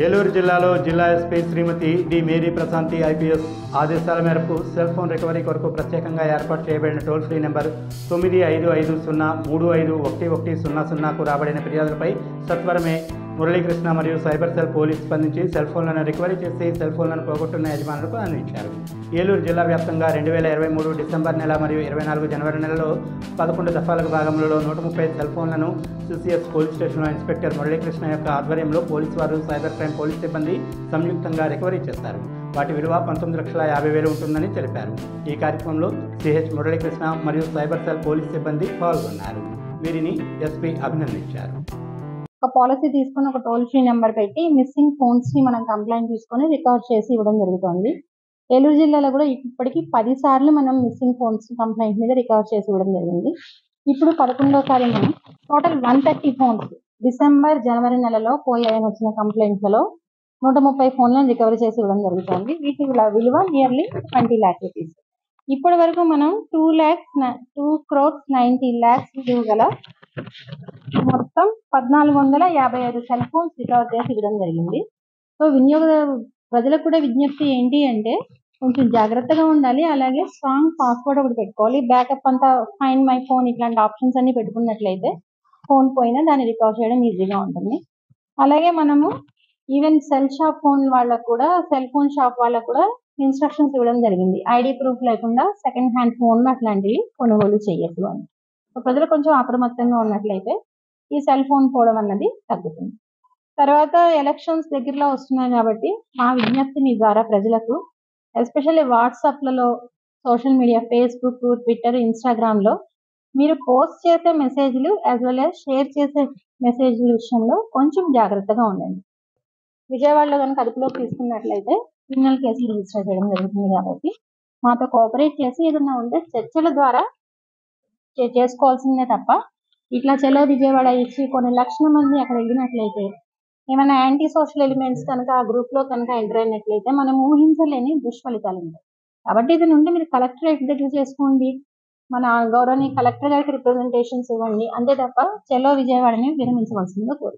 ఏలూరు జిల్లాలో జిల్లా ఎస్పీ శ్రీమతి D Mary Prashanti IPS ఆదేశాల మేరకు సెల్ ఫోన్ రికవరీ కొరకు ప్రత్యేకంగా ఏర్పాటు చేయబడిన టోల్ ఫ్రీ నెంబర్ 9550311100కు రాబడిన ఫిర్యాదులపై సత్వరమే మురళీకృష్ణ మరియు సైబర్ సెల్ పోలీసు స్పందించి సెల్ ఫోన్లను రికవరీ చేసి సెల్ ఫోన్లను పోగొట్టున్న యజమానులకు అందించారు. ఏలూరు జిల్లా వ్యాప్తంగా 2023 డిసెంబర్ నెల మరియు 24 జనవరి నెలలో 11 దఫాలకు భాగంలో 130 సెల్ ఫోన్లను సిసిఎస్ పోలీస్ స్టేషన్లో ఇన్స్పెక్టర్ మురళీకృష్ణ యొక్క ఆధ్వర్యంలో పోలీసు వారు సైబర్ క్రైమ్ పోలీస్ సిబ్బంది సంయుక్తంగా రికవరీ చేశారు. వాటి విలువ 19,50,000 ఉంటుందని తెలిపారు. ఈ కార్యక్రమంలో సిహెచ్ మురళీకృష్ణ మరియు సైబర్ సెల్ పోలీస్ సిబ్బంది పాల్గొన్నారు. వీరిని ఎస్పీ అభినందించారు. ఒక పాలసీ తీసుకుని ఒక టోల్ ఫ్రీ నెంబర్ పెట్టి మిస్సింగ్ ఫోన్స్ ని మనం కంప్లైంట్ తీసుకొని రికవర్ చేసి ఇవ్వడం జరుగుతుంది. ఏలూరు జిల్లాలో కూడా ఇప్పటికి 10 సార్లు మనం మిస్సింగ్ ఫోన్స్ కంప్లైంట్ మీద రికవర్ చేసి ఇవ్వడం జరిగింది. ఇప్పుడు 11వసారి మనం టోటల్ 130 ఫోన్స్ డిసెంబర్ జనవరి నెలలో పోయాయని వచ్చిన కంప్లైంట్లలో 130 ఫోన్లను రికవరీ చేసి ఇవ్వడం జరుగుతుంది. వీటి విలువ నియర్లీ 20 lakh రూపీస్. ఇప్పటి వరకు మనం 2,90,00,000 విలువ గల మొత్తం 1,455 సెల్ ఫోన్స్ రికవర్ చేసి ఇవ్వడం జరిగింది. సో ప్రజలకు కూడా విజ్ఞప్తి ఏంటి అంటే కొంచెం జాగ్రత్తగా ఉండాలి. అలాగే స్ట్రాంగ్ పాస్వర్డ్ ఒకటి పెట్టుకోవాలి. బ్యాకప్ అంతా ఫైండ్ మై ఫోన్ ఇట్లాంటి ఆప్షన్స్ అన్ని పెట్టుకున్నట్లయితే ఫోన్ పోయినా దాన్ని రికవర్ చేయడం ఈజీగా ఉంటుంది. అలాగే మనము ఈవెన్ సెల్ ఫోన్ షాప్ వాళ్ళకు కూడా ఇన్స్ట్రక్షన్స్ ఇవ్వడం జరిగింది. ఐడి ప్రూఫ్ లేకుండా సెకండ్ హ్యాండ్ ఫోన్ అట్లాంటివి కొనుగోలు చేయొద్దు అని. ప్రజలు కొంచెం అప్రమత్తంగా ఉన్నట్లయితే ఈ సెల్ ఫోన్ పోవడం అన్నది తగ్గుతుంది. తర్వాత ఎలక్షన్స్ దగ్గరలో వస్తున్నాయి కాబట్టి మా విజ్ఞప్తి మీ ద్వారా ప్రజలకు ఎస్పెషల్లీ వాట్సాప్లలో, సోషల్ మీడియా, ఫేస్బుక్, ట్విట్టర్, ఇన్స్టాగ్రామ్లో మీరు పోస్ట్ చేసే మెసేజ్లు యాజ్ వెల్ యాజ్ షేర్ చేసే మెసేజ్ల విషయంలో కొంచెం జాగ్రత్తగా ఉండండి. విజయవాడలో కనుక అదుపులోకి తీసుకున్నట్లయితే క్రిమినల్ కేసులు రిజిస్టర్ చేయడం జరుగుతుంది. కాబట్టి మాతో కోఆపరేట్ చేసి ఏదన్నా ఉంటే చర్చల ద్వారా చేసుకోవాల్సిందే తప్ప ఇట్లా చలో విజయవాడ ఇచ్చి కొన్ని లక్షల మంది అక్కడ వెళ్ళినట్లయితే ఏమైనా యాంటీ సోషల్ ఎలిమెంట్స్ కనుక ఆ గ్రూప్ లో కనుక ఎంటర్ అయినట్లయితే మనం ఊహించలేని దుష్ఫలితాలు ఉంటాయి. కాబట్టి ఇది నుండి మీరు కలెక్టరేట్ దగ్గర చేసుకోండి, మన గౌరవనీయ కలెక్టర్ గారికి రిప్రజెంటేషన్స్ ఇవ్వండి, అంతే తప్ప చలో విజయవాడని విరమించవలసిందిగా కోరు.